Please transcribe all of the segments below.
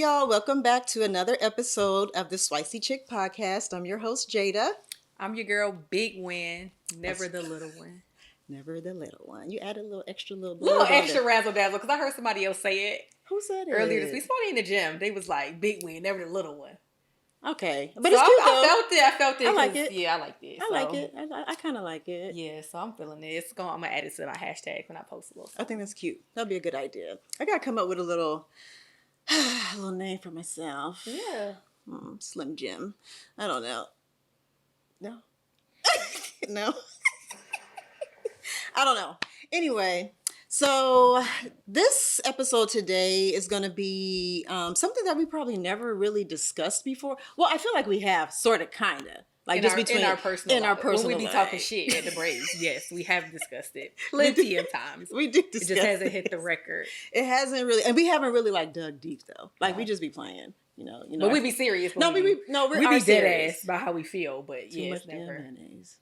y'all? Welcome back to another episode of the Spicy Chick Podcast. I'm your host, Jada. I'm your girl, Big Win, never the little one. Never the little one. You added a little extra razzle dazzle because I heard somebody else say it. Who said it? Earlier this week. Somebody in the gym. They was like, Big Win, never the little one. Okay. But so it's cute though. I felt it. I like it. Yeah, I liked it. I like it. I kind of like it. Yeah, so I'm feeling it. I'm going to add it to my hashtag when I post a little something. I think that's cute. That'd be a good idea. I got to come up with a little name for myself. Yeah. Slim Jim. I don't know. No. No. I don't know. Anyway, so this episode today is going to be something that we probably never really discussed before. Well, I feel like we have, sort of, kind of. Like in our personal life. When we be life. talking shit at the Braves, yes, we have discussed it plenty of times. We did discuss it. It just hasn't hit the record. It hasn't really, and we haven't really like dug deep though. Like we just be playing, you know. But we be serious. We're we be dead serious. ass about how we feel. But Too much never. Damn mayonnaise.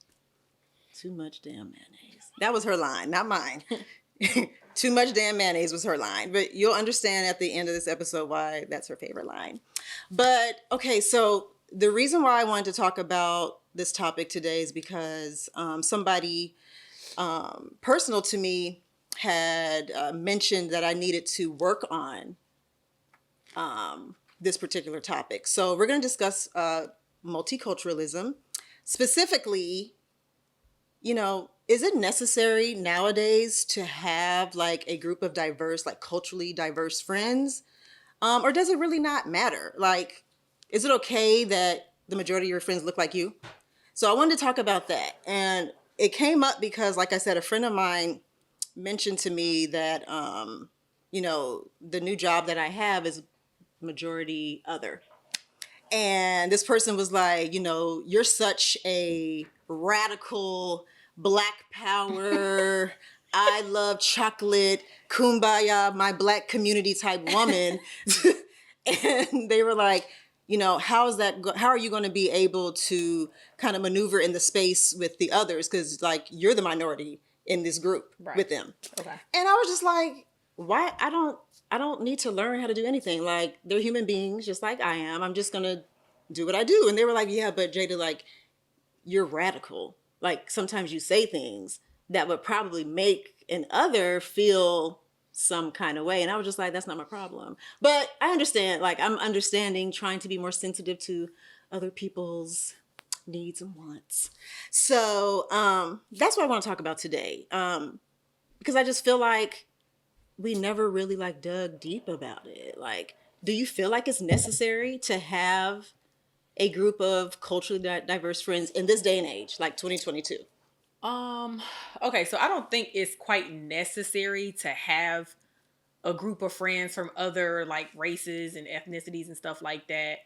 Too much damn mayonnaise. That was her line, not mine. Too much damn mayonnaise was her line. But you'll understand at the end of this episode why that's her favorite line. But okay, so the reason why I wanted to talk about this topic today is because somebody personal to me had mentioned that I needed to work on this particular topic. So we're going to discuss multiculturalism. Specifically, you know, is it necessary nowadays to have like a group of diverse, like culturally diverse friends? Or does it really not matter? Like, is it okay that the majority of your friends look like you? So I wanted to talk about that. And it came up because, like I said, a friend of mine mentioned to me that, you know, the new job that I have is majority other. And this person was like, you know, you're such a radical Black power, I love chocolate, kumbaya, my Black community type woman. And they were like, you know, how are you going to be able to kind of maneuver in the space with the others? Because like you're the minority in this group with them. Okay. And I was just like, why? I don't need to learn how to do anything. Like they're human beings just like I am. I'm just going to do what I do. And they were like, yeah, but Jada, like you're radical. Like sometimes you say things that would probably make an other feel some kind of way. And I was just like, that's not my problem. But I understand, like I'm understanding, trying to be more sensitive to other people's needs and wants. So that's what I want to talk about today. Because I just feel like we never really like dug deep about it. Like, do you feel like it's necessary to have a group of culturally diverse friends in this day and age, like 2022? Okay, so I don't think it's quite necessary to have a group of friends from other like races and ethnicities and stuff like that.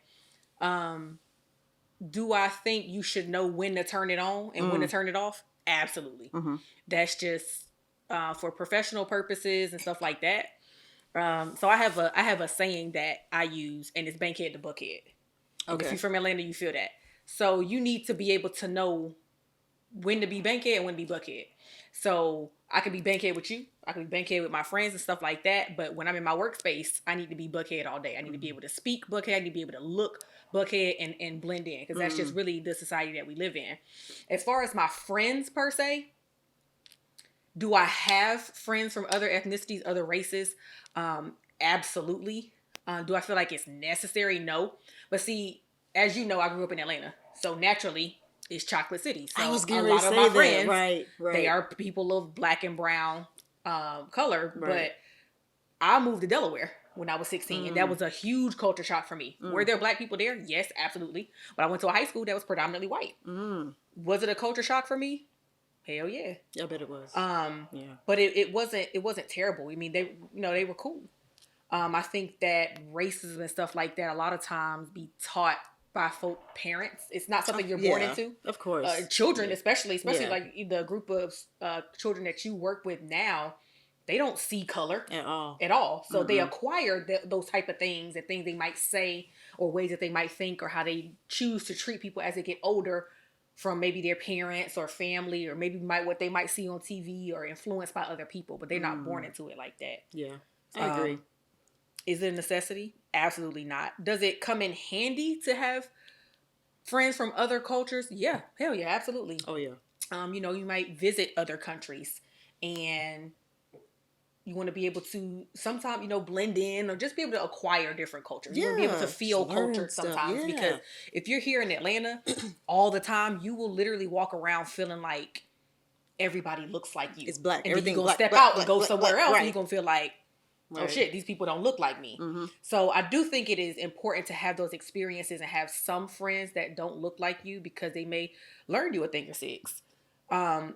Do I think you should know when to turn it on and when to turn it off? Absolutely. Mm-hmm. That's just for professional purposes and stuff like that. So I have a saying that I use, and it's bankhead to buckhead. Okay. If you're from Atlanta, you feel that. So you need to be able to know when to be bankhead and when to be buckhead. So I could be bankhead with you. I could be bankhead with my friends and stuff like that. But when I'm in my workspace, I need to be buckhead all day. I need to be able to speak buckhead. I need to be able to look buckhead and blend in. Because that's just really the society that we live in. As far as my friends per se, do I have friends from other ethnicities, other races? Absolutely. Do I feel like it's necessary? No. But see, as you know, I grew up in Atlanta. So naturally, it's Chocolate City. So I was a lot of my friends, right. They are people of Black and brown color. Right. But I moved to Delaware when I was 16. And that was a huge culture shock for me. Were there Black people there? Yes, absolutely. But I went to a high school that was predominantly white. Was it a culture shock for me? Hell yeah. I bet it was. Yeah. But it wasn't terrible. I mean, they were cool. I think that racism and stuff like that a lot of times be taught by parents. It's not something you're born into. Of course. Children, especially like the group of children that you work with now, they don't see color at all. So they acquire those type of things and things they might say or ways that they might think or how they choose to treat people as they get older from maybe their parents or family or maybe what they might see on TV or influenced by other people, but they're not born into it like that. Yeah, I agree. Is it a necessity? Absolutely not. Does it come in handy to have friends from other cultures? Yeah, hell yeah, absolutely. Oh yeah. You might visit other countries and you want to be able to sometimes, blend in or just be able to acquire different cultures. You want to be able to Yeah. Just feel learn cultured stuff. sometimes because Yeah. if you're here in Atlanta all the time, you will literally walk around feeling like everybody looks like you. It's black. And then you're Everything going to black, step black, out and black, go black, black. somewhere else and you're Right. going to feel like, oh Right. shit, these people don't look like me. Mm-hmm. So I do think it is important to have those experiences and have some friends that don't look like you because they may learn you a thing or six.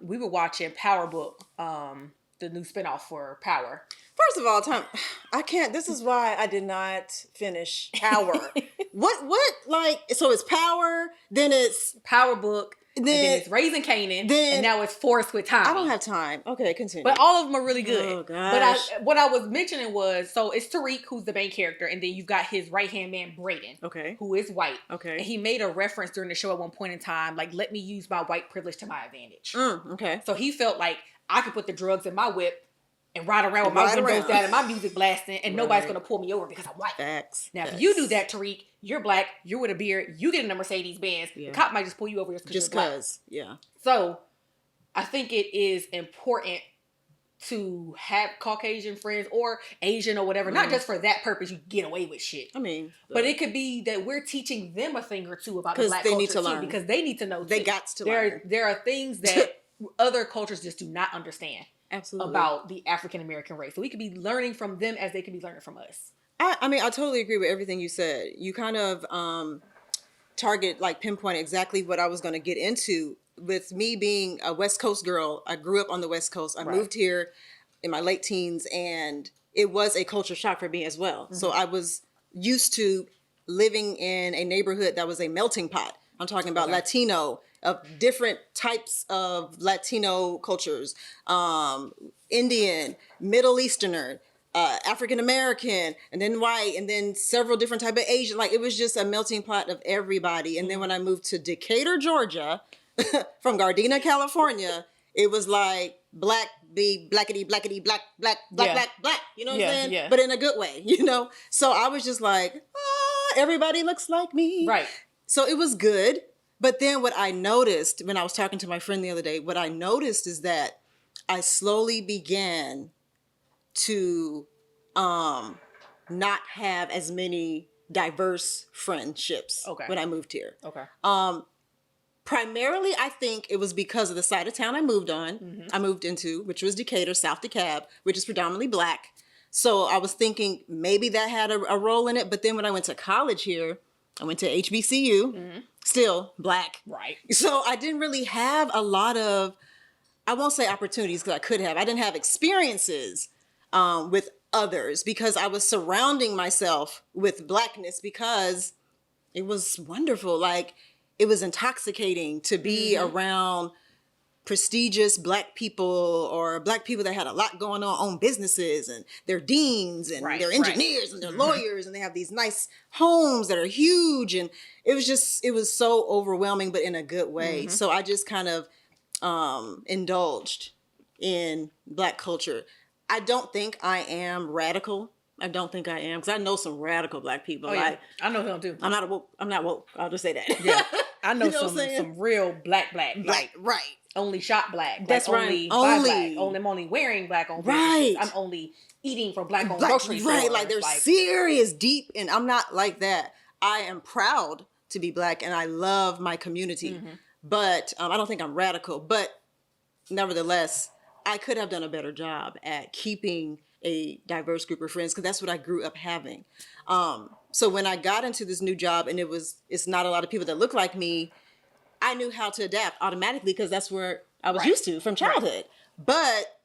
We were watching Power Book, the new spinoff for Power. First of all, I can't. This is why I did not finish Power. What? Like, so it's Power, then it's Power Book, and then it's Raising Kanan, then and now it's Forced with Tommy. I don't have time. Okay, continue. But all of them are really good. Oh gosh. But what I was mentioning was, so it's Tariq who's the main character, and then you've got his right hand man Brayden, Okay. who is white. Okay. And he made a reference during the show at one point in time, like, let me use my white privilege to my advantage. Okay. So he felt like I could put the drugs in my whip and ride around with my windows down and my music blasting, and nobody's gonna pull me over because I'm white. Facts. Now, if you do that, Tariq, you're black, you're with a beard, you get in a Mercedes Benz, Yeah. the cop might just pull you over just because you're black. Yeah. So, I think it is important to have Caucasian friends or Asian or whatever, not just for that purpose, you get away with shit. I mean, but it could be that we're teaching them a thing or two about the black they culture need to too, learn. because they need to know. They too. got to learn. There are things that other cultures just do not understand. Absolutely. About the African American race. So we could be learning from them as they could be learning from us. I mean, I totally agree with everything you said. You kind of pinpoint exactly what I was going to get into. With me being a West Coast girl, I grew up on the West Coast. I moved here in my late teens, and it was a culture shock for me as well. Mm-hmm. So I was used to living in a neighborhood that was a melting pot. I'm talking about Latino, of different types of Latino cultures, Indian, Middle Easterner, African American, and then white, and then several different type of Asian. Like, it was just a melting pot of everybody. And then when I moved to Decatur, Georgia, from Gardena, California, it was like black be blackity, blackity, black, black, black, black, black. You know what I'm saying? Yeah. But in a good way, So I was just like, everybody looks like me. Right. So it was good. But then what I noticed when I was talking to my friend the other day, what I noticed is that I slowly began to not have as many diverse friendships when I moved here. Okay. Primarily, I think it was because of the side of town I moved I moved into, which was Decatur, South DeKalb, which is predominantly black. So I was thinking maybe that had a role in it. But then when I went to college here, I went to HBCU, still black. Right. So I didn't really have a lot of, I won't say opportunities because I could have. I didn't have experiences with others because I was surrounding myself with blackness because it was wonderful. Like, it was intoxicating to be around prestigious black people or black people that had a lot going on, own businesses, and they're deans and they're engineers and they're lawyers and they have these nice homes that are huge. And it was so overwhelming, but in a good way. So I just kind of indulged in black culture. I don't think I am radical. I don't think I am, because I know some radical black people. Oh, yeah. I know them too. I'm not woke. I'll just say that. Yeah. I know, some real black. Right. Only shop black. That's like, right. I'm only wearing black on businesses. I'm only eating from black on grocery stores. Right, like they're serious, deep, and I'm not like that. I am proud to be black, and I love my community. But I don't think I'm radical. But nevertheless, I could have done a better job at keeping a diverse group of friends, because that's what I grew up having. So when I got into this new job and it's not a lot of people that look like me, I knew how to adapt automatically because that's where I was used to from childhood. But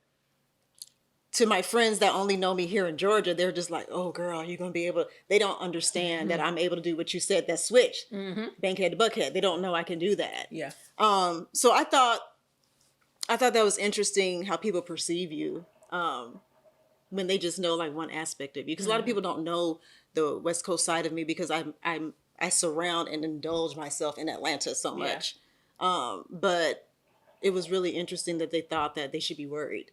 to my friends that only know me here in Georgia, they're just like, oh girl, you're going to be able, they don't understand that I'm able to do what you said, that switch, Bankhead to Buckhead. They don't know I can do that. Yeah. So I thought that was interesting how people perceive you. When they just know like one aspect of you, because a lot of people don't know the West Coast side of me because I surround and indulge myself in Atlanta so much. But it was really interesting that they thought that they should be worried,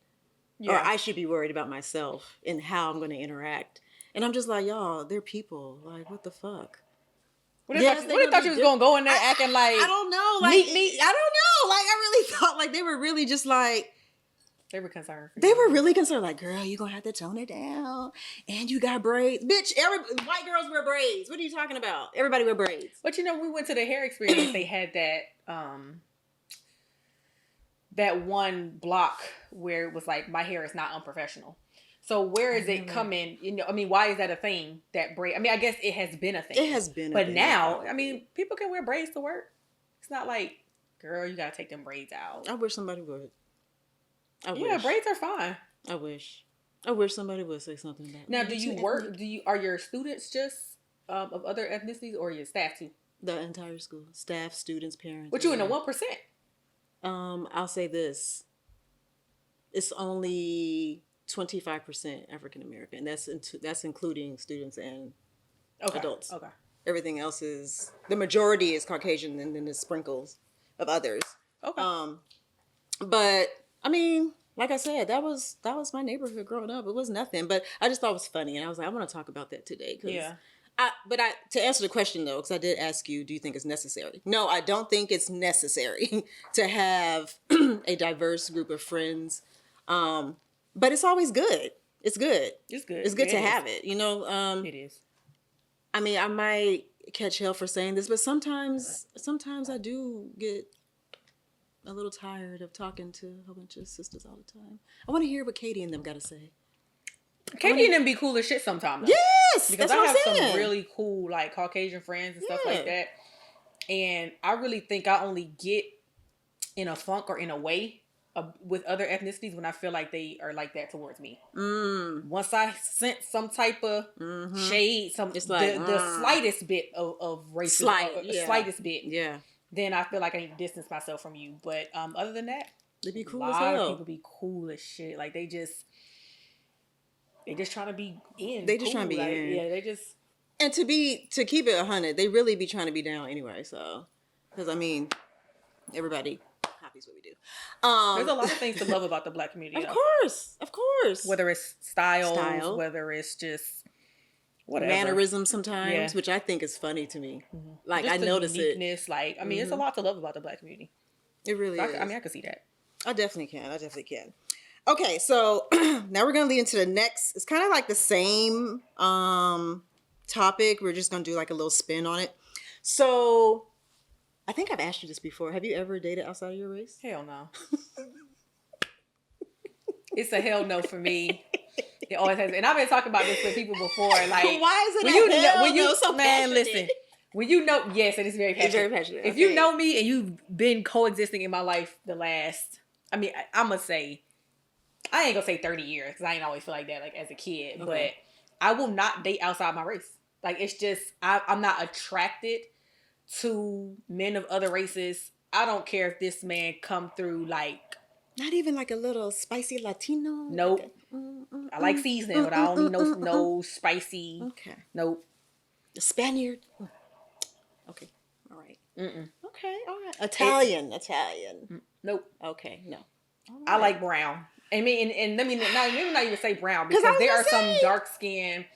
or I should be worried about myself and how I'm going to interact. And I'm just like, y'all, they're people. Like, what the fuck? What if Yes, what they're if gonna thought be you was gonna go in there I, acting like I don't know. Like, neat? I don't know. Like, I really thought like they were really just like, They were concerned. For they you. were really concerned. Like, girl, you gonna have to tone it down, and you got braids, bitch. Every white girls wear braids. What are you talking about? Everybody wear braids. But we went to the hair experience. They had that one block where it was like, my hair is not unprofessional. So where is it coming? Why is that a thing? That braid. I guess it has been a thing. It has been. But now, people can wear braids to work. It's not like, girl, you gotta take them braids out. I wish somebody would. Braids are fine. I wish somebody would say something about. Now, do you work? Are your students just of other ethnicities, or your staff too? The entire school, staff, students, parents. But you in the 1%? I'll say this. It's only 25% African American. That's including students and adults. Okay. Everything else is, the majority is Caucasian, and then there's sprinkles of others. Okay. But like I said, that was my neighborhood growing up. It was nothing, but I just thought it was funny, and I was like, I want to talk about that today. Yeah. To answer the question though, because I did ask you, do you think it's necessary? No, I don't think it's necessary to have a diverse group of friends. But it's always good. It's good. It's good. It's good to have it. It is. I might catch hell for saying this, but sometimes I do get a little tired of talking to a whole bunch of sisters all the time. I want to hear what Katie and them got to say. Katie and them be cool as shit sometimes. Yes, because that's I have what I'm saying. some really cool like Caucasian friends and stuff like that, and I really think I only get in a funk or in a way with other ethnicities when I feel like they are like that towards me. Once I sense some type of shade, the slightest bit of racism, slightest bit, then I feel like I need to distance myself from you. But other than that, they be cool a as lot hell. of people be cool as shit. Like they just trying to be in. They just trying to be in. Yeah, they just. And to keep it 100, they really be trying to be down anyway. So, because everybody copies what we do. There's a lot of things to love about the Black community. Of course. Whether it's style, whether it's just whatever mannerisms sometimes, which I think is funny to me. Mm-hmm. Like just I notice uniqueness, it. Like it's a lot to love about the Black community. It really is. I can see that. I definitely can. Okay, so now we're gonna lead into the next. It's kind of like the same topic. We're just gonna do like a little spin on it. So, I think I've asked you this before. Have you ever dated outside of your race? Hell no. It's a hell no for me. It always has, and I've been talking about this with people before. Like, why is it when you so man, passionate? Listen. When yes, it is very passionate. It's very passionate. If you know me and you've been coexisting in my life the last, I'm gonna say, I ain't gonna say 30 years because I ain't always feel like that, like as a kid. Okay. But I will not date outside my race. Like it's just I'm not attracted to men of other races. I don't care if this man come through like. Not even like a little spicy Latino? Nope. Like I like seasoning, but I don't need no spicy. Okay. Nope. A Spaniard? Okay. All right. Okay. All right. Italian. Nope. Okay. No. Right. I like brown. And let me not even say brown because there are some dark skinned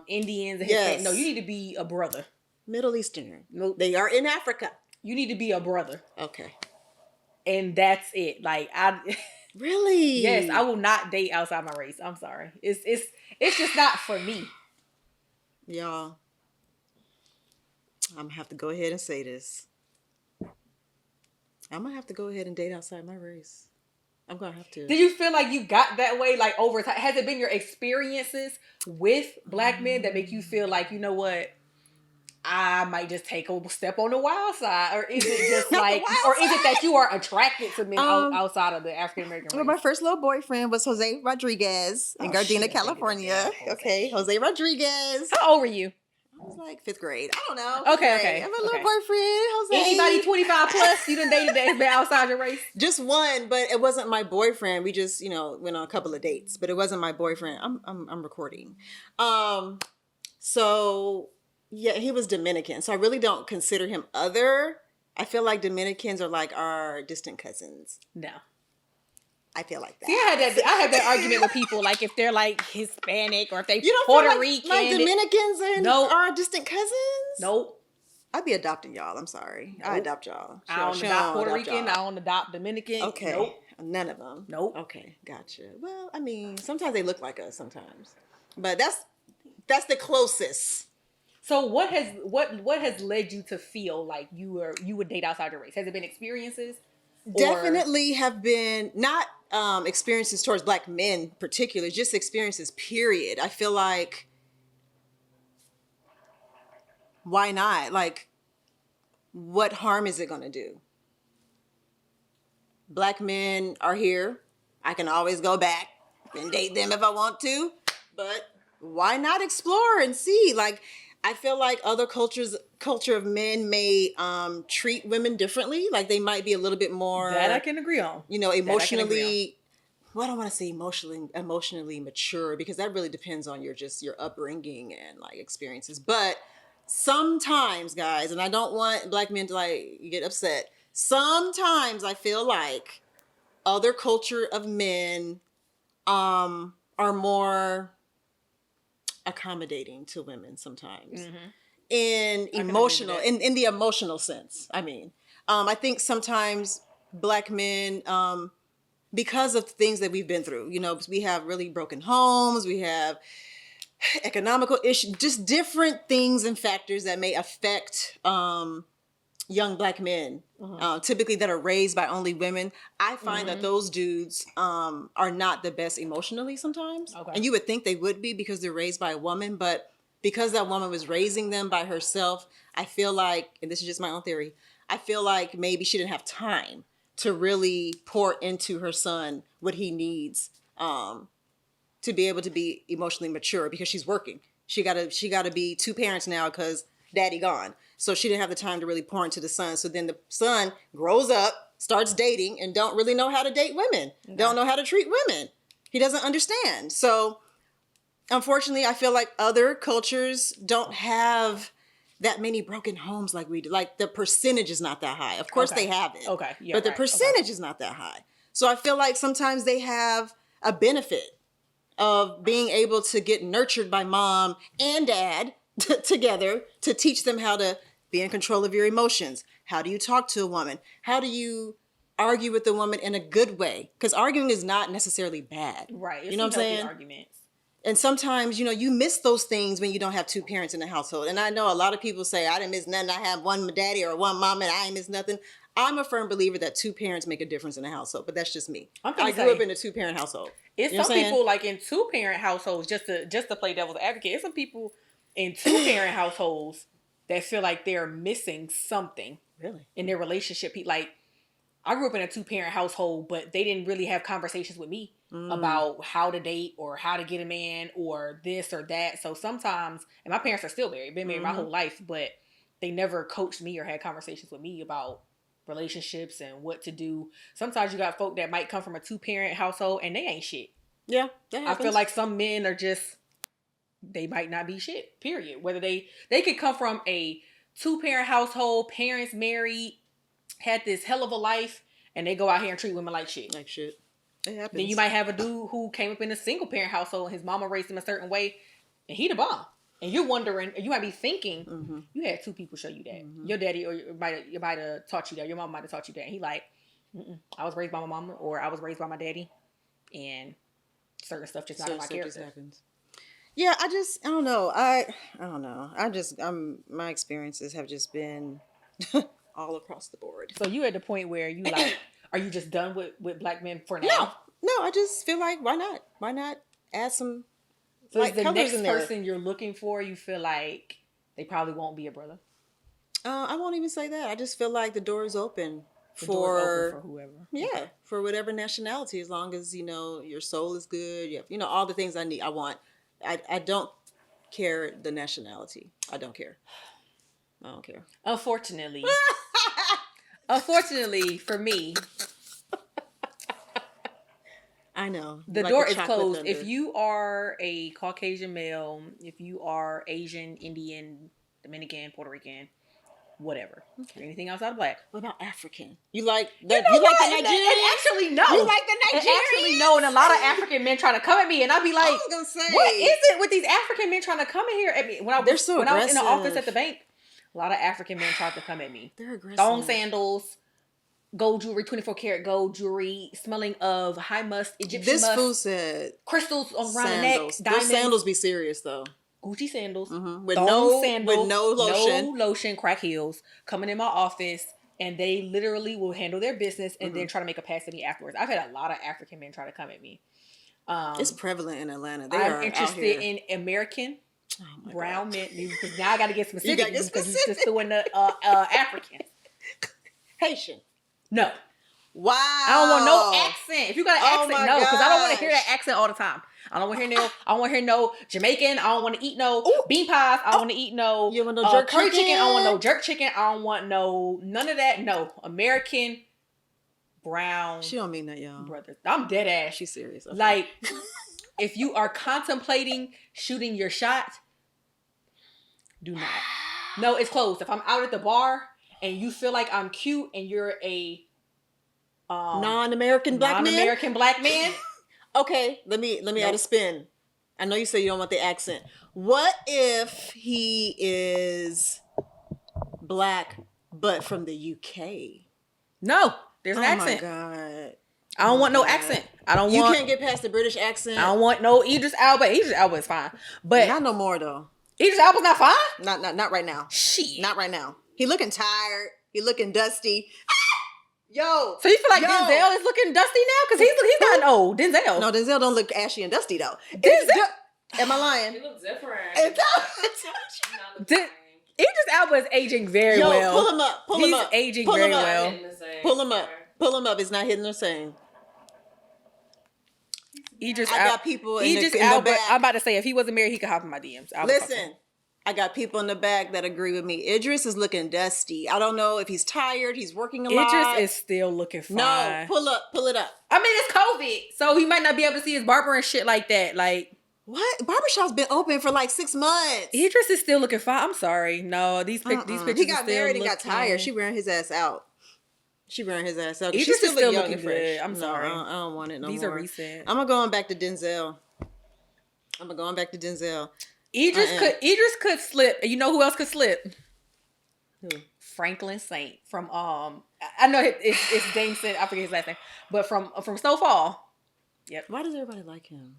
Indians and Hispanic. No, you need to be a brother. Middle Eastern. Nope. They are in Africa. You need to be a brother. Okay. And that's it. Like Really? Yes, I will not date outside my race. I'm sorry. It's just not for me. Y'all, I'm gonna have to go ahead and say this. I'm gonna have to go ahead and date outside my race. I'm gonna have to. Did you feel like you got that way, like over time? Has it been your experiences with Black men that make you feel like, you know what, I might just take a step on the wild side, or is it just like, or is it that you are attracted to men outside of the African American race? Well, my first little boyfriend was Jose Rodriguez in Gardena, California. Okay, Jose Rodriguez. How old were you? I was like 5th grade. I don't know. Okay. I have a little boyfriend, Jose. Anybody 25 plus you done dated that has been outside your race? Just one, but it wasn't my boyfriend. We just, went on a couple of dates, but it wasn't my boyfriend. I'm recording. So yeah, he was Dominican. So I really don't consider him other. I feel like Dominicans are like our distant cousins. No. I feel like that. See, I had that argument with people, like if they're like Hispanic or if they You don't Puerto feel Rican. like Dominicans and Nope. are distant cousins? Nope. I'd be adopting y'all. I'm sorry. Nope. I adopt y'all. I don't adopt Puerto Rican. I don't adopt Dominican. Okay. Nope. None of them. Nope. Okay. Gotcha. Well, I mean, sometimes they look like us sometimes. But that's the closest. So what has led you to feel like you would date outside your race? Has it been experiences? Definitely have been not experiences towards Black men particularly, just experiences, period. I feel like, why not? Like, what harm is it going to do? Black men are here. I can always go back and date them if I want to, but why not explore and see? Like, I feel like other culture of men may treat women differently. Like they might be a little bit more, that I can agree on. You know, emotionally. Well, I don't want to say emotionally mature, because that really depends on your upbringing and like experiences. But sometimes, guys, and I don't want Black men to like get upset. Sometimes I feel like other culture of men are more accommodating to women sometimes. Mm-hmm. In the emotional sense. I mean, I think sometimes Black men, because of things that we've been through, you know, we have really broken homes, we have economical issues, just different things and factors that may affect young Black men, typically that are raised by only women. I find that those dudes are not the best emotionally sometimes. Okay. And you would think they would be because they're raised by a woman, but because that woman was raising them by herself, I feel like, and this is just my own theory, I feel like maybe she didn't have time to really pour into her son what he needs to be able to be emotionally mature, because she's working. She gotta be two parents now because daddy gone. So she didn't have the time to really pour into the son. So then the son grows up, starts dating, and don't really know how to date women. Okay. Don't know how to treat women. He doesn't understand. So unfortunately, I feel like other cultures don't have that many broken homes like we do. Like the percentage is not that high. Of course they have it. Okay. Yeah, but the percentage is not that high. So I feel like sometimes they have a benefit of being able to get nurtured by mom and dad together to teach them how to be in control of your emotions. How do you talk to a woman? How do you argue with the woman in a good way? Because arguing is not necessarily bad. Right. You know what I'm saying? Arguments. And sometimes, you know, you miss those things when you don't have two parents in the household. And I know a lot of people say, I didn't miss nothing. I have one daddy or one mom and I ain't miss nothing. I'm a firm believer that two parents make a difference in a household, but that's just me. I grew up in a two-parent household. It's some people like in two-parent households, just to play devil's advocate, it's some people in two-parent households that feel like they're missing something in their relationship. Like, I grew up in a two-parent household, but they didn't really have conversations with me about how to date or how to get a man or this or that. So sometimes, and my parents are still married, been married my whole life, but they never coached me or had conversations with me about relationships and what to do. Sometimes you got folk that might come from a two-parent household and they ain't shit. Yeah, that happens. I feel like some men are just, they might not be shit, period. Whether they could come from a two-parent household, parents married, had this hell of a life, and they go out here and treat women like shit. Like shit. It happens. Then you might have a dude who came up in a single-parent household and his mama raised him a certain way, and he the bomb. And you're wondering, you might be thinking, you had two people show you that. Your daddy or you might have taught you that. Your mom might have taught you that. And he like, I was raised by my mama or I was raised by my daddy. And certain stuff just not in my character. Happens. Yeah, I don't know. I don't know. My experiences have just been all across the board. So you at the point where you like, are you just done with Black men for now? No, I just feel like, why not? Why not add some... So like, is the next person you're looking for, you feel like they probably won't be a brother? I won't even say that. I just feel like the door is open for whoever. Yeah, okay. For whatever nationality, as long as, you know, your soul is good. You have, you know, all the things I want. I don't care the nationality. I don't care. I don't care. Unfortunately for me, I know. The door is closed. Thunder. If you are a Caucasian male, if you are Asian, Indian, Dominican, Puerto Rican, whatever. Anything outside of black. What about African? You like the You know you like what? the And Nigerians? actually, no. You like the And Nigerians? actually, no. And a lot of African men trying to come at me, and I'll be like, I was gonna say, what is it with these African men trying to come in here at me? When I was in the office at the bank, a lot of African men tried to come at me. They're aggressive. Thong sandals, gold jewelry, 24 karat gold jewelry, smelling of high musk, Egyptian musk. This fool said crystals around sandals. the neck, diamonds. Those sandals be serious though. Gucci sandals, with no lotion, no lotion, crack heels, coming in my office, and they literally will handle their business and then try to make a pass at me afterwards. I've had a lot of African men try to come at me. It's prevalent in Atlanta. I'm interested in American brown men because now I got to get specific because you just doing the African. Haitian. No. Wow. I don't want no accent. If you got an accent, no, because I don't want to hear that accent all the time. I don't want to hear no Jamaican. I don't want to eat no bean pies. I don't want to eat no you want no jerk curry chicken? I don't want no jerk chicken. I don't want none of that. No. American brown. She don't mean that, y'all. Brothers. I'm dead ass. She's serious. Okay. Like, if you are contemplating shooting your shot, do not. No, it's closed. If I'm out at the bar and you feel like I'm cute and you're a non-American black man. Okay, let me add a spin. I know you say you don't want the accent. What if he is black but from the UK? No, there's an accent. Oh my God. I don't want no accent. You can't get past the British accent. I don't want no Idris Elba. Idris Elba is fine, but not no more though. Idris Elba's not fine. Not right now. Shit. Not right now. He looking tired. He looking dusty. Yo. So you feel like Denzel is looking dusty now? Because he's gotten old. Denzel. No, Denzel don't look ashy and dusty though. Am I lying? He looks different. It does. Idris Elba is aging very well. Pull him up. He's aging very well. Pull him up. Pull him up. It's not hitting the same. I got people in the back. I'm about to say, if he wasn't married, he could hop in my DMs. Listen, I got people in the back that agree with me. Idris is looking dusty. I don't know if he's tired. He's working a lot. Idris is still looking fine. No, pull it up. I mean, it's COVID, so he might not be able to see his barber and shit like that. Like, what? Barbershop's been open for like 6 months. Idris is still looking fine. I'm sorry. No, these pictures. He got married and got tired. She wearing his ass out. Idris She is still young looking and fresh. good. I'm sorry. I don't want it no more. These are recent. I'm going back to Denzel. Idris could slip. You know who else could slip? Who? Franklin Saint from I know it's Jameson. I forget his last name, but from Snowfall. Yep. Why does everybody like him?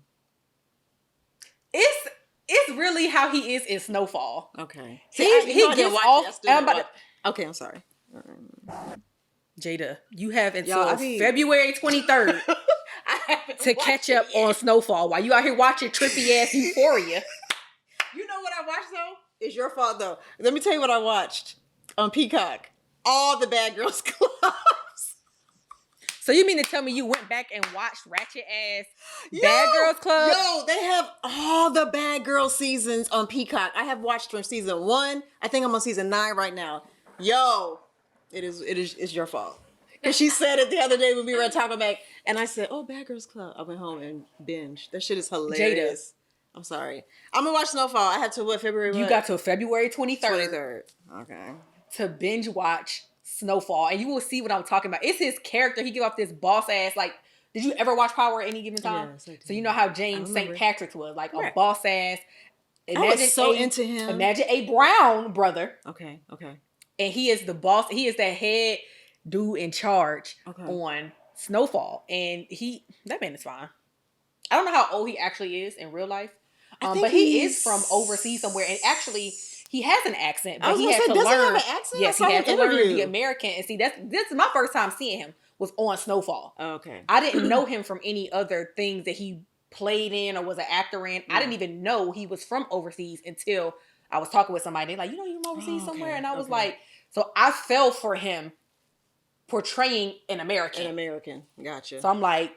It's really how he is in Snowfall. Okay. He gets off. Okay, I'm sorry. Jada, you have until February 23rd to catch up on Snowfall while you out here watching trippy ass Euphoria. You know what I watched though? It's your fault though. Let me tell you what I watched on Peacock. All the Bad Girls Clubs. So you mean to tell me you went back and watched ratchet ass Bad Girls Club? Yo, they have all the Bad Girls seasons on Peacock. I have watched from season 1. I think I'm on season 9 right now. Yo, it's your fault. Because she said it the other day when we were at Taco Mac, and I said, "Oh, Bad Girls Club." I went home and binged. That shit is hilarious. Jada. I'm sorry. I'm gonna watch Snowfall. I have to February. You got till February 23rd. 23rd. Okay. To binge watch Snowfall, and you will see what I'm talking about. It's his character. He give off this boss ass. Like, did you ever watch Power at any given time? Yes, so you know how James St. Patrick's was like a boss ass. I was so into him. Imagine a Brown brother. Okay. And he is the boss. He is the head dude in charge on Snowfall, and that man is fine. I don't know how old he actually is in real life, but he is from overseas somewhere, and actually he has an accent. But he had to learn. Does he have an accent? Yes, he had to learn the American. And see, this is my first time seeing him was on Snowfall. Okay, I didn't know him from any other things that he played in or was an actor in. I didn't even know he was from overseas until I was talking with somebody. They're like, you're from overseas somewhere, and I was like, so I fell for him portraying an American. Gotcha. So I'm like,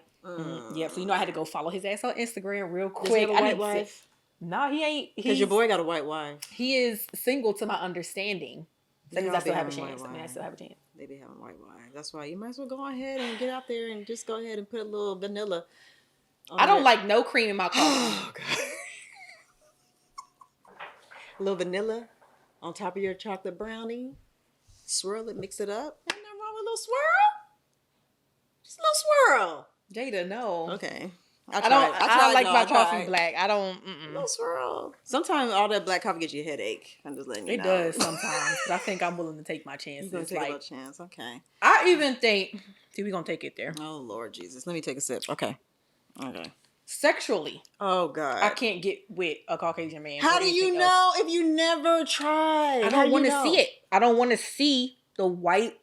yeah. So I had to go follow his ass on Instagram real quick. Does he have a white wife? No, he ain't. Because your boy got a white wife. He is single, to my understanding. That means I still have a chance. I still have a chance. They be having white wives. That's why you might as well go ahead and get out there and just go ahead and put a little vanilla. I don't like no cream in my coffee. Oh God. A little vanilla on top of your chocolate brownie. swirl it, mix it up. Ain't nothing wrong with a little swirl. Just a little swirl. Jada, no. Okay. I don't like my coffee black. I don't. No swirl. Sometimes all that black coffee gets you a headache. I'm just letting you know. It does sometimes. But I think I'm willing to take my chances. You're gonna take a little chance. Okay. I even think. See, we're gonna take it there. Oh Lord Jesus. Let me take a sip. Okay. Sexually. Oh God. I can't get with a Caucasian man. How do you know if you never tried? I don't want to see it. I don't want to see the white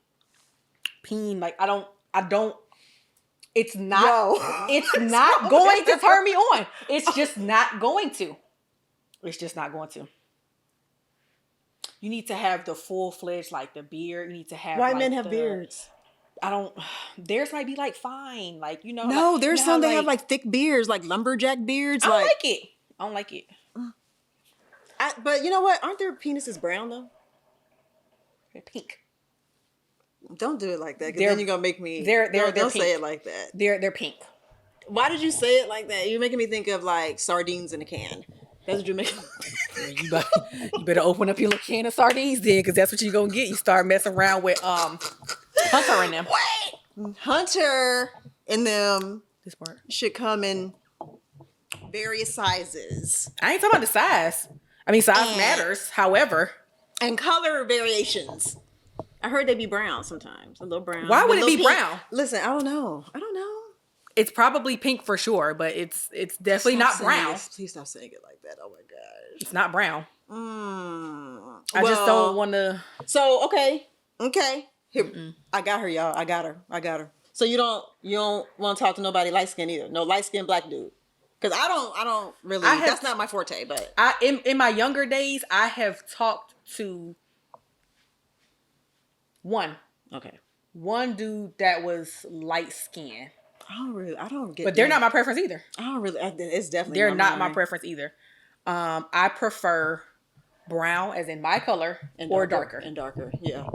peen. Like I don't. It's not. It's not going to turn me on. It's just not going to. It's just not going to. You need to have the full-fledged, like the beard. You need to have. White men have beards. I don't. Theirs might be like fine, like you know. No, like, there's some that have like thick beards, like lumberjack beards. I don't like it. I don't like it. But you know what? Aren't their penises brown though? They're pink. Don't do it like that, because then you're gonna make me. Don't say it like that. They're pink. Why did you say it like that? You're making me think of like sardines in a can. That's what you're making. You better open up your little can of sardines then, because that's what you're gonna get. You start messing around with Hunter in them. Wait, Hunter in them. This part should come in various sizes. I ain't talking about the size. I mean, size matters. However, and color variations. I heard they be brown sometimes. A little brown. Why would it be pink. Brown? Listen, I don't know. It's probably pink for sure, but it's definitely not brown. Please stop saying it like that. Oh my gosh. It's not brown. I just don't want to. So okay. Here, I got her, y'all. I got her. So you don't want to talk to nobody light skinned either. No light skinned black dude. Because I don't really. That's not my forte. But in my younger days, I have talked to one dude that was light skinned. I don't get. But they're not my preference either. I don't really. It's definitely. They're not my preference either. I prefer brown, as in my color, or darker. And darker, yeah.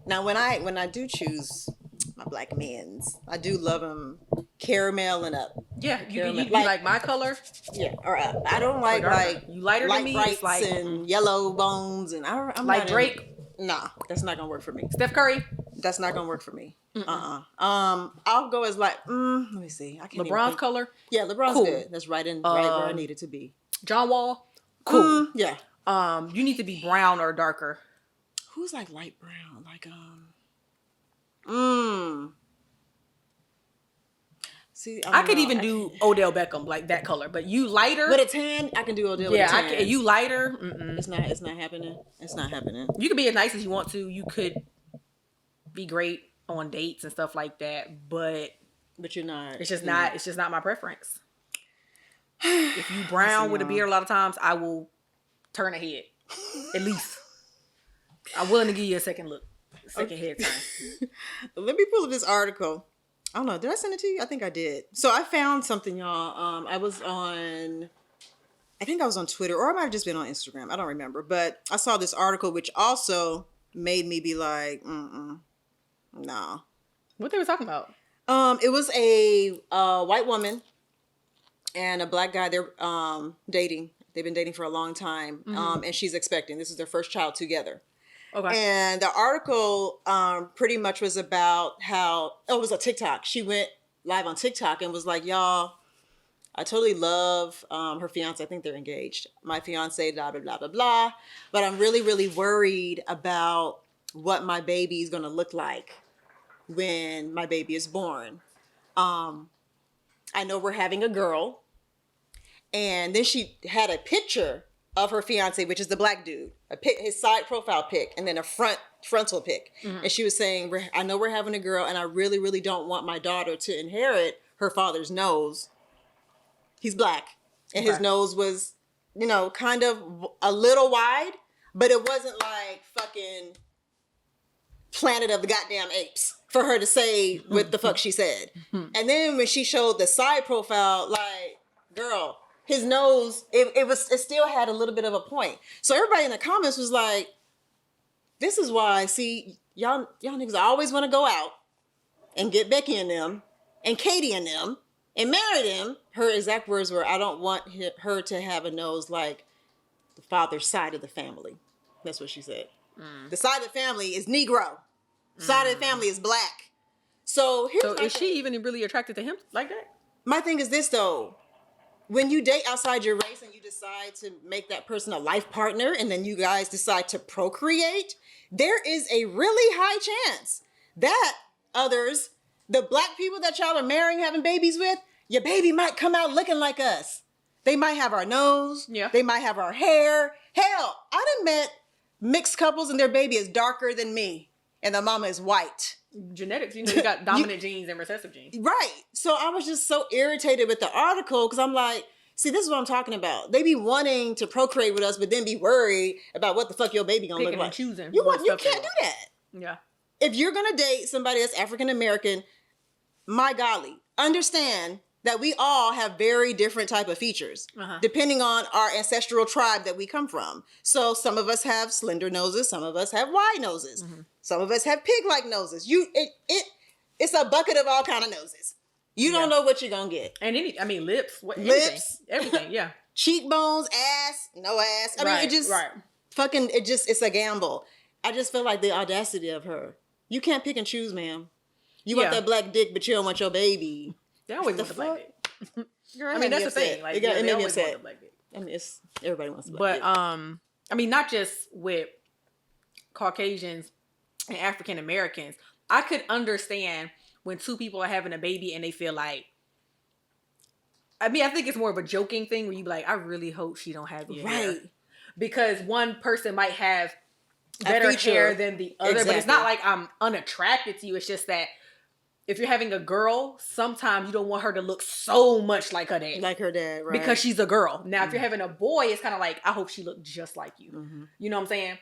Now, when I do choose my black men's, I do love them caramel and up. Yeah, you like my color. Yeah, or up. I don't like you lighter light than me. brights Like, and yellow bones, and I'm like Drake. Nah, that's not gonna work for me. Steph Curry. That's not gonna work for me. I'll go as like. Let me see. I can't. LeBron's color. Yeah, LeBron's good. That's right where I need it to be. John Wall. Cool. Yeah. You need to be brown or darker. Who's like light brown? Like See, I could even do Odell Beckham, like that color, but you lighter with a tan. I can do Odell. With a tan. Yeah, you lighter. It's not happening. It's not happening. You could be as nice as you want to. You could be great on dates and stuff like that, but you're not. It's just not. It's just not my preference. If you brown with a beard, a lot of times I will turn a head. At least I'm willing to give you a second look, head turn. Let me pull up this article. I don't know. Did I send it to you? I think I did. So I found something, y'all. I think I was on Twitter, or I might have just been on Instagram. I don't remember. But I saw this article, which also made me be like, no. What they were talking about? It was a white woman and a black guy. They're dating. They've been dating for a long time. And she's expecting. This is their first child together. Okay. And the article pretty much was about how, it was a TikTok. She went live on TikTok and was like, y'all, I totally love her fiance. I think they're engaged. My fiance, blah, blah, blah, blah, blah. But I'm really, really worried about what my baby is going to look like when my baby is born. I know we're having a girl. And then she had a picture of her fiance, which is the black dude, his side profile pic, and then a frontal pic. And she was saying, I know we're having a girl, and I really, really don't want my daughter to inherit her father's nose. He's black. And his nose was, kind of a little wide, but it wasn't like fucking Planet of the Goddamn Apes for her to say what the fuck she said. And then when she showed the side profile, like, girl, his nose, it still had a little bit of a point. So everybody in the comments was like, this is why, see, y'all niggas always want to go out and get Becky and them and Katie and them and marry them. Her exact words were, I don't want her to have a nose like the father's side of the family. That's what she said. The side of the family is Negro. Side of the family is black. So here's is she even really attracted to him like that? My thing is this though. When you date outside your race and you decide to make that person a life partner and then you guys decide to procreate, there is a really high chance that the black people that y'all are marrying, having babies with, your baby might come out looking like us. They might have our nose. Yeah. They might have our hair. Hell, I done met mixed couples and their baby is darker than me and the mama is white. Genetics, you got dominant genes and recessive genes. Right. So I was just so irritated with the article because I'm like, see, this is what I'm talking about. They be wanting to procreate with us, but then be worried about what the fuck your baby gonna Picking look like. and choosing. You can't do that. Yeah. If you're gonna date somebody that's African American, my golly, understand that we all have very different type of features depending on our ancestral tribe that we come from. So some of us have slender noses, some of us have wide noses, some of us have pig-like noses. It's a bucket of all kind of noses. You don't know what you're gonna get. And lips, lips, everything, yeah. Cheekbones, ass, no ass. I mean, it just it's a gamble. I just feel like the audacity of her. You can't pick and choose, ma'am. You want that black dick, but you don't want your baby. They always want the black dick. Girl, that's the thing. Like, it made me upset. Want the black dick. I mean, everybody wants the black dick. Not just with Caucasians and African Americans. I could understand when two people are having a baby and they feel like, I think it's more of a joking thing where you be like, I really hope she don't have your hair. Because one person might have better hair than the other, but it's not like I'm unattracted to you. It's just that if you're having a girl, sometimes you don't want her to look so much like her dad. Like her dad, right. Because she's a girl. Now, if you're having a boy, it's kind of like, I hope she looked just like you. You know what I'm saying?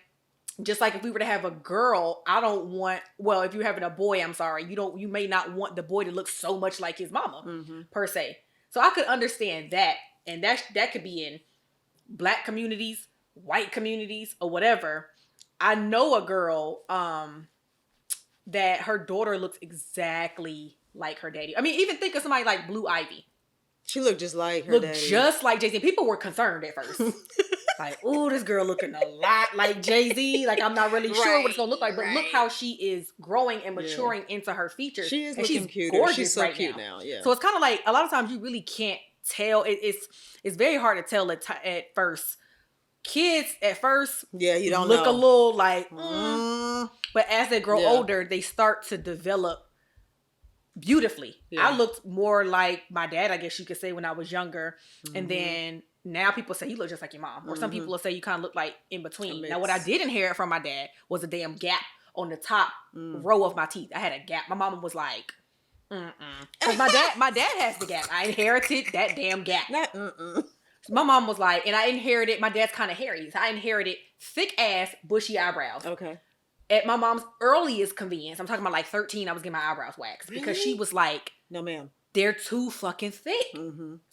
Just like if we were to have a girl, if you're having a boy, I'm sorry, you may not want the boy to look so much like his mama, per se. So I could understand that. And that could be in black communities, white communities, or whatever. I know a girl, that her daughter looks exactly like her daddy. I mean, even think of somebody like Blue Ivy. She looked just like her daddy. Just like Jay-Z. People were concerned at first. Like, oh, this girl looking a lot like Jay-Z. Like, I'm not really sure what it's going to look like. But look how she is growing and maturing into her features. She is looking cuter. Gorgeous. She's so cute now. Yeah. So it's kind of like, a lot of times you really can't tell. It's very hard to tell at first. Kids at first, you don't look know. a little like, but as they grow older, they start to develop beautifully. I looked more like my dad, I guess you could say, when I was younger, and then now people say you look just like your mom, or some people will say you kind of look like in between. Now, what I did inherit from my dad was a damn gap on the top row of my teeth. I had a gap. My mama was like, because my dad has the gap. I inherited that damn gap. My mom was like, and I inherited, my dad's kind of hairy. So I inherited thick ass, bushy eyebrows. Okay. At my mom's earliest convenience, I'm talking about like 13, I was getting my eyebrows waxed. Really? Because she was like, no ma'am, they're too fucking thick.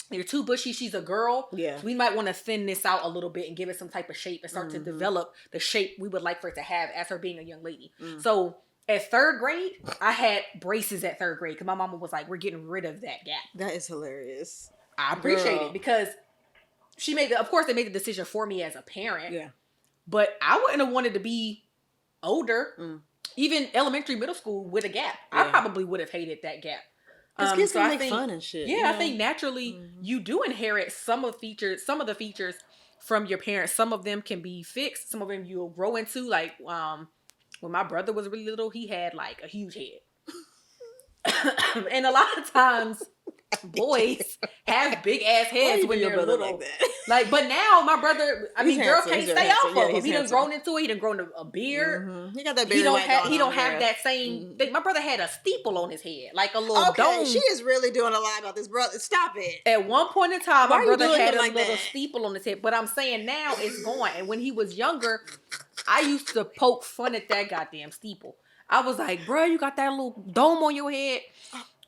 They're too bushy. She's a girl. Yeah. So we might want to thin this out a little bit and give it some type of shape and start to develop the shape we would like for it to have as her being a young lady. So at 3rd grade, I had braces at 3rd grade because my mama was like, we're getting rid of that gap. That is hilarious. I appreciate it because of course they made the decision for me as a parent. Yeah. But I wouldn't have wanted to be older, even elementary, middle school with a gap. I probably would have hated that gap. Because kids can make fun and shit. Yeah, I think naturally you do inherit some of the features from your parents. Some of them can be fixed. Some of them you'll grow into. Like when my brother was really little, he had like a huge head. And a lot of times boys have big ass heads when they're little. Like, but now my brother, girls can't stay off of him. He done grown into it. He done grown a beard. He got that beard. He don't have that same thing. My brother had a steeple on his head, like a little dome. She is really doing a lot about this brother. Stop it. At one point in time, my brother had a little steeple on his head. But I'm saying now it's gone. And when he was younger, I used to poke fun at that goddamn steeple. I was like, bro, you got that little dome on your head.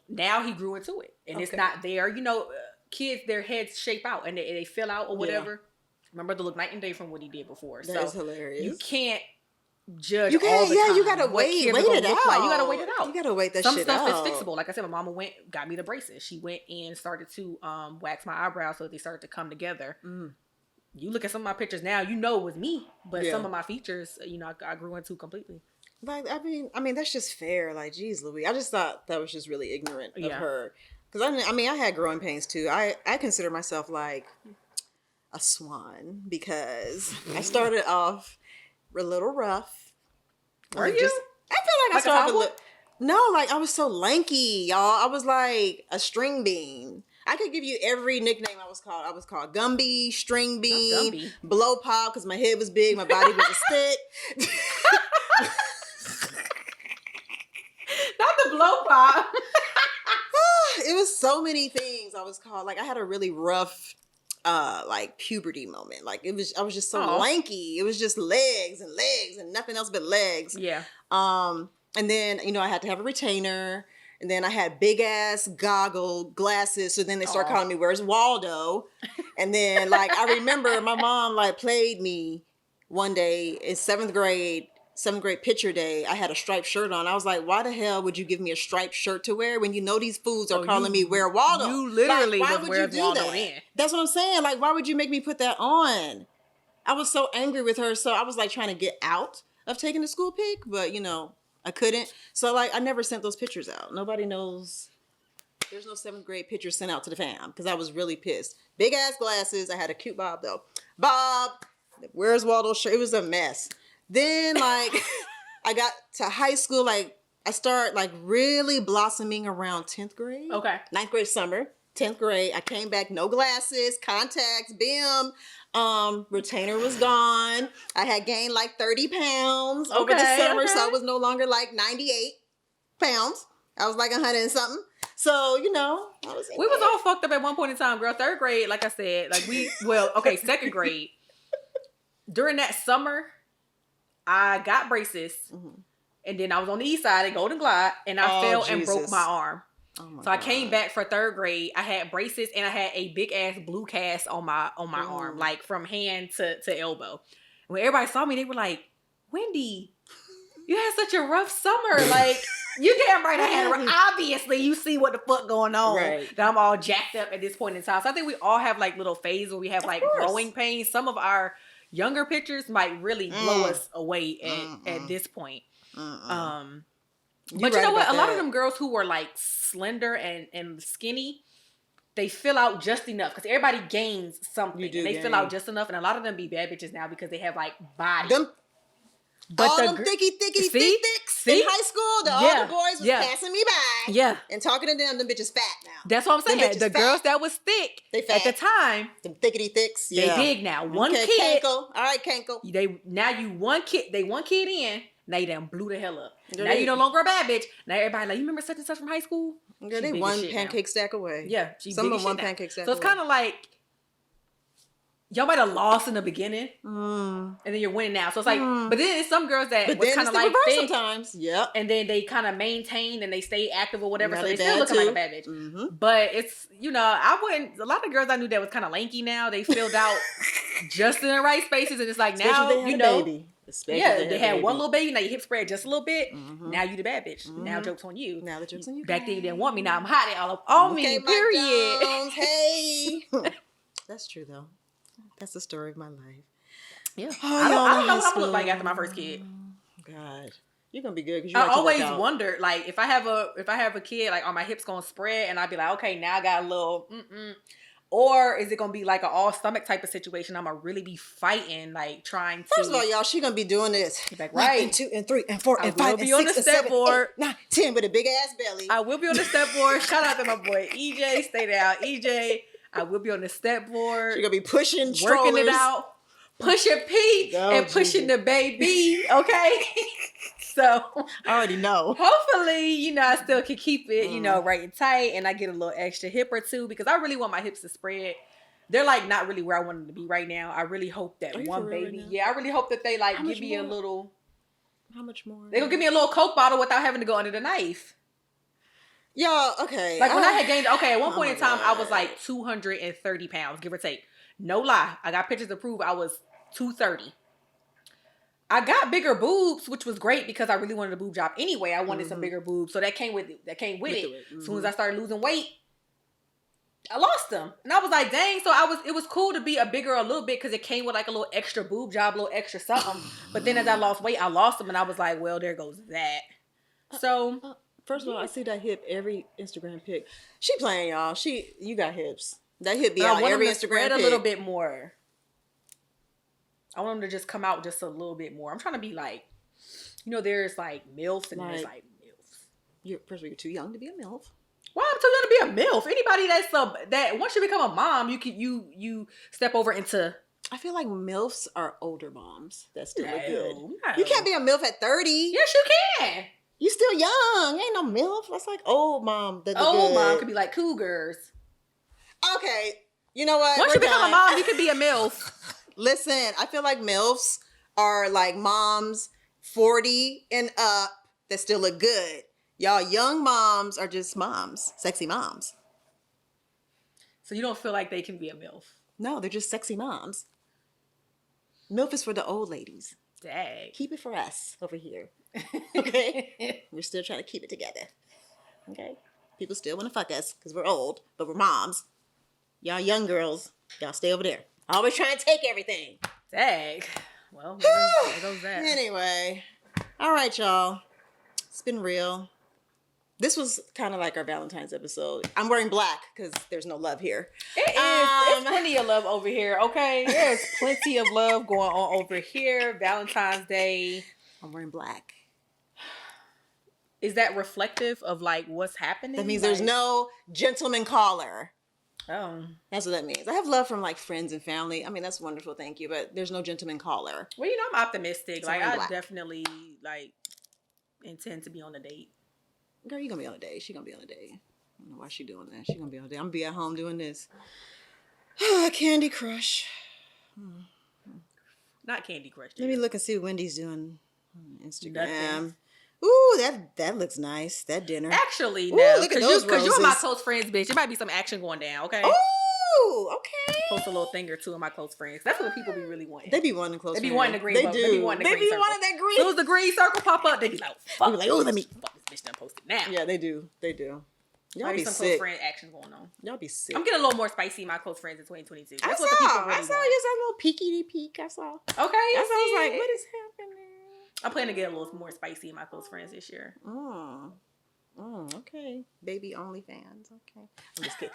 Now he grew into it, and it's not there. You know, kids, their heads shape out, and they fill out or whatever. Yeah. My brother looked night and day from what he did before. That is hilarious. You can't judge all the time. You gotta wait it out. Like. You gotta wait it out. You gotta wait that shit out. Some stuff is fixable. Like I said, my mama got me the braces. She went and started to wax my eyebrows so they started to come together. you look at some of my pictures now, you know it was me, but Yeah. some of my features, I grew into completely. Like, I mean, that's just fair. Like, geez, Louis. I just thought that was just really ignorant of Yeah. her. Because I mean, I had growing pains too. I consider myself like a swan because I started off a little rough. Are Like, you? I feel like I Like a started tomboy? No, like I was so lanky, y'all. I was like a string bean. I could give you every nickname I was called. I was called Gumby, String Bean, Gumby. Blow Pop because my head was big, my body was a stick. Not the blow pop. It was so many things I was called. Like I had a really rough like puberty moment. Like I was just so lanky. It was just legs and nothing else but legs. Yeah. And then, I had to have a retainer. And then I had big ass glasses. So then they start calling me, "Where's Waldo?" And then like I remember my mom like played me one day in seventh grade picture day. I had a striped shirt on. I was like, why the hell would you give me a striped shirt to wear when you know these fools are calling me "Where Waldo"? You literally like, why was would you do Waldo that? then. That's what I'm saying. Like, why would you make me put that on? I was so angry with her. So I was like trying to get out of taking the school pic, but I couldn't. So like I never sent those pictures out. Nobody knows. There's no seventh grade pictures sent out to the fam because I was really pissed. Big ass glasses. I had a cute bob though. Bob, "Where's Waldo" shirt. It was a mess. Then like I got to high school. Like I started like really blossoming around 10th grade. Okay. 9th grade summer. 10th grade. I came back, no glasses, contacts, bim. Retainer was gone. I had gained like 30 pounds over the summer, so I was no longer like 98 pounds. I was like 100 and something. So, we was all fucked up at one point in time, girl. 3rd grade, like I said, like 2nd grade. During that summer, I got braces, and then I was on the east side at Golden Glide, and I fell and broke my arm. Oh my God. I came back for 3rd grade. I had braces and I had a big ass blue cast on my arm, like from hand to elbow. When everybody saw me, they were like, "Wendi, you had such a rough summer. Like, you damn right I had a rough." Obviously, you see what the fuck going on. Right. That I'm all jacked up at this point in time. So I think we all have like little phases where we have like growing pains. Some of our younger pictures might really blow us away at this point. But you know what? A lot of them girls who were like slender and skinny, they fill out just enough because everybody gains something. They fill out just enough, and a lot of them be bad bitches now because they have like body. But all them thicky thicks in high school, all the boys was passing me by. Yeah. And talking to them bitches fat now. That's what I'm saying. The girls that was thick at the time, them thickety thicks, they big now. One kid. Kankle. All right, Kankle. One kid in. Now you done blew the hell up. Now you no longer a bad bitch. Now everybody like, you remember such and such from high school? Girl, they one pancake stack away. Yeah, some of them one pancake stack. So it's kind of like y'all might have lost in the beginning, and then you're winning now. So it's like, but then it's some girls that was kind of like thick sometimes. Yep. And then they kind of maintained and they stay active or whatever, so they still looking like a bad bitch. But it's I wouldn't. A lot of girls I knew that was kind of lanky now. They filled out just in the right spaces, and it's like now baby. They had one little baby. Now your hip spread just a little bit. Now you the bad bitch. Now joke's on you. Now the joke's on you. Back then you didn't want me. Now I'm hot. All up on me. Period. Hey. That's true though. That's the story of my life. Yeah. I don't know what I'm gonna look like after my first kid. God. You're gonna be good because I always wonder, like, if I have a kid, like, are my hips gonna spread and I'll be like, okay, now I got a little or is it gonna be like an all stomach type of situation? I'm gonna really be fighting, like trying to. First of all, y'all, she gonna be doing this. Like, right. 1 and 2 and 3 and 4 and 5 and 6 and 7, 8, 9, 10 with a big ass belly. I will be on the step board. Shout out to my boy EJ. Stay down, EJ. I will be on the step board. She's gonna be pushing strollers. Working it out. Pushing P and pushing the baby. Okay. So I already know. Hopefully, I still can keep it, right and tight, and I get a little extra hip or two because I really want my hips to spread. They're like not really where I want them to be right now. I really hope that one baby, I really hope that they like give me a little. How much more? They gonna give me a little Coke bottle without having to go under the knife. Y'all, okay. Like when I had gained, at one point in time, I was like 230 pounds, give or take. No lie. I got pictures to prove I was 230. I got bigger boobs, which was great because I really wanted a boob job anyway. I wanted some bigger boobs. So that came with it. As soon as I started losing weight, I lost them, and I was like, dang. So it was cool to be a bigger a little bit because it came with like a little extra boob job, a little extra something. But then as I lost weight, I lost them, and I was like, well, there goes that. So First of all, I see that hip every Instagram pic. She playing, y'all. You got hips. That hip be but I out want every them to Instagram spread pic. a little bit more. I want them to just come out just a little bit more. I'm trying to be like, there's like MILFs and there's like MILFs. First of all, you're too young to be a MILF. Why I'm too young to be a MILF? Anybody that once you become a mom, you step over into. I feel like MILFs are older moms that still look good. No. You can't be a MILF at 30. Yes, you can. You still young. Ain't no MILF. That's like old mom. Old mom could be like cougars. Okay. You know what? Once you become a mom, you could be a MILF. Listen, I feel like MILFs are like moms 40 and up that still look good. Y'all young moms are just moms, sexy moms. So you don't feel like they can be a MILF? No, they're just sexy moms. MILF is for the old ladies. Dang. Keep it for us over here. Okay? We're still trying to keep it together. Okay? People still want to fuck us because we're old, but we're moms. Y'all young girls, y'all stay over there. Always trying to take everything. Dang. Well, there goes that. Anyway. All right, y'all. It's been real. This was kind of like our Valentine's episode. I'm wearing black because there's no love here. It is. There's plenty of love over here, okay? There's plenty of love going on over here. Valentine's Day. I'm wearing black. Is that reflective of like what's happening? That means there's no gentleman caller. Oh. That's what that means. I have love from like friends and family. I mean, that's wonderful. Thank you. But there's no gentleman caller. Well, I'm optimistic. So like I black. definitely like intend to be on a date. Girl, you gonna be on a date. She gonna be on a date. I don't know why she doing that. She gonna be on a date. I'm gonna be at home doing this. Candy Crush. Not Candy Crush. Let me look and see what Wendy's doing on Instagram. Nothing. Ooh, that looks nice. That dinner. Actually, Ooh, no. look at Because those you're my roses. close friends, bitch. There might be some action going down, okay? Ooh, okay. Post a little thing or two of my close friends. That's what people be really wanting. They be wanting close. They be friends. wanting the green. They bubble. do. They be wanting the They green be circle. wanting that green. As soon as the green circle pop up, they be like, "Fuck!" They be like, "Oh, let me." Fuck this bitch done posted now. Yeah, they do. They do. Y'all Might be some sick. close friend action going on. Y'all be sick. I'm getting a little more spicy in my close friends in 2022. I That's saw. what the people really I saw want. you saw a little peeky peek. I saw. Okay. I was like, what is happening? I'm planning to get a little more spicy in my close friends this year. Okay. Baby OnlyFans. Okay. I'm just kidding.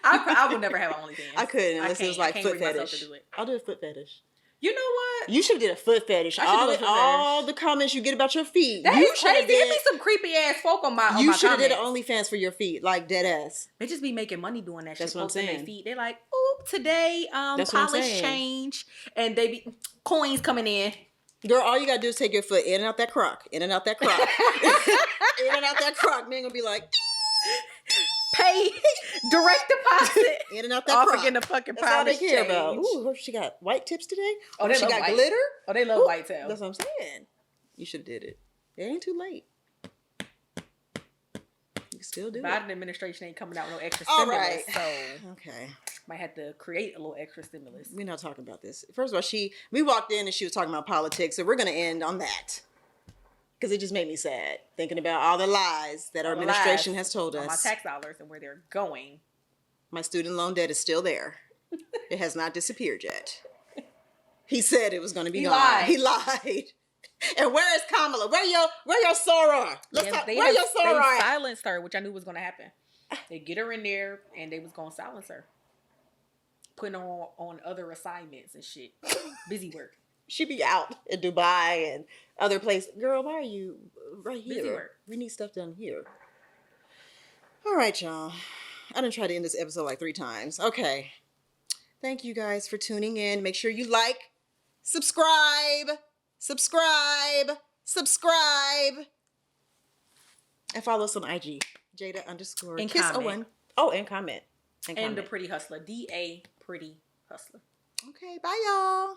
I would never have an OnlyFans. I couldn't unless it was like foot bring myself fetish. to do it. I'll do a foot fetish. You know what? You should have did a foot fetish. I should do a foot all fetish. the comments you get about your feet. That you is crazy. There be some creepy ass folk on my You should have did comments. an OnlyFans for your feet, like dead ass. They just be making money doing that That's shit. what I'm Posting their saying. feet. They're like, oop, today That's what I'm polish saying. change. And they be coins coming in. Girl, all you gotta do is take your foot in and out that crock. In and out that crock. In and out that crock. Man gonna be like, Pay direct deposit. in and out that Off crock. again the fucking That's all they polish care change. about. Ooh, she got white tips today? Oh, they she love got white. glitter? Oh, they love Ooh, white tail. That's what I'm saying. You should have did it. It ain't too late. You can still do Biden it. administration ain't coming out with no extra All stimulus, right. so Okay. might have to create a little extra stimulus. We're not talking about this. First of all, we walked in and she was talking about politics, so we're going to end on that. Because it just made me sad, thinking about all the lies that our All the administration lies has told on us. my tax dollars and where they're going. My student loan debt is still there. It has not disappeared yet. He said it was going to be He gone. lied. He lied. And where is Kamala? Where your soror? Let's talk. Where your They soror at? silenced her, which I knew was going to happen. They get her in there, and they was going to silence her. Putting her on other assignments and shit. Busy work. She be out in Dubai and other places. Girl, why are you right here? Busy work. We need stuff done here. All right, y'all. I done tried to end this episode like 3 times. Okay. Thank you guys for tuning in. Make sure you like, subscribe, and follow us on IG. Jada _ And Kiss comment. Owen. Oh, and comment. And the Pretty Hustler. DA Pretty Hustler. Okay, bye y'all.